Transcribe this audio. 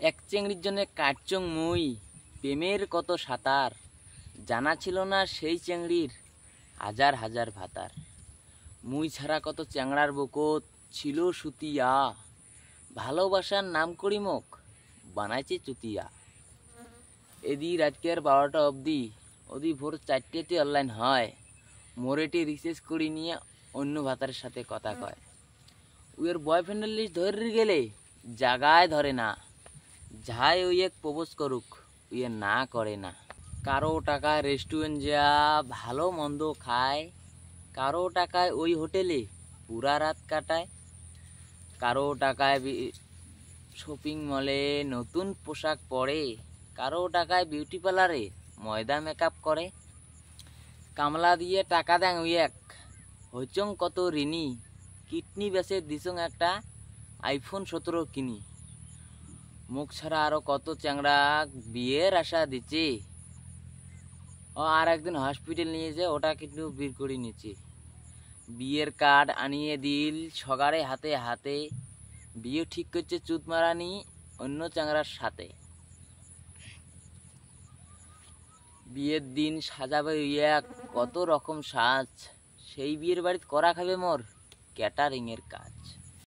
এক চেংড়ির জন্য কাটচং মুই, প্রেমের কত সাঁতার, জানা ছিল না সেই চেংড়ির হাজার হাজার ভাতার। মুই ছাড়া কত চ্যাংড়ার বকত ছিল সুতিয়া, ভালোবাসার নাম করি মোক বানাইছে চুতিয়া। এদি রাতকের 12টা অবধি, ওদি ভোর 4টেতে অনলাইন হয়, মোরেটি রিসার্চ করি নিয়ে অন্য ভাতারের সাথে কথা কয়। উয়ের বয়ফ্রেন্ডের লিস্ট ধরে গেলে জাগায় ধরে না, যাই ওই এক প্রপোজ করুক উয়ে না করে না। কারো টাকায় রেস্টুরেন্ট যা ভালো মন্দ খায়, কারো টাকায় ওই হোটেলে পুরা রাত কাটায়, কারো টাকায় শপিং মলে নতুন পোশাক পরে, কারো টাকায় বিউটি পার্লারে ময়দা মেকআপ করে। কামলা দিয়ে টাকা দেন ওই এক, হইচং কত ঋণী, কিডনি বেচে দিছং একটা আইফোন 17 কিনি। মুখ ছাড়া আরো কত চ্যাংড়া বিয়ের আশা দিচ্ছে, ও আর একদিন হসপিটাল নিয়ে যায়, ওটা কিন্তু বের করে নিচ্ছে। বিয়ের কার্ড আনিয়ে দিল সগারে হাতে হাতে, বিয়ে ঠিক করছে চুত মারানি অন্য চ্যাংড়ার সাথে। বিয়ের দিন সাজাবে এক কত রকম সাজ, সেই বিয়ের বাড়িতে করা খাবে মোর ক্যাটারিং এর কাজ।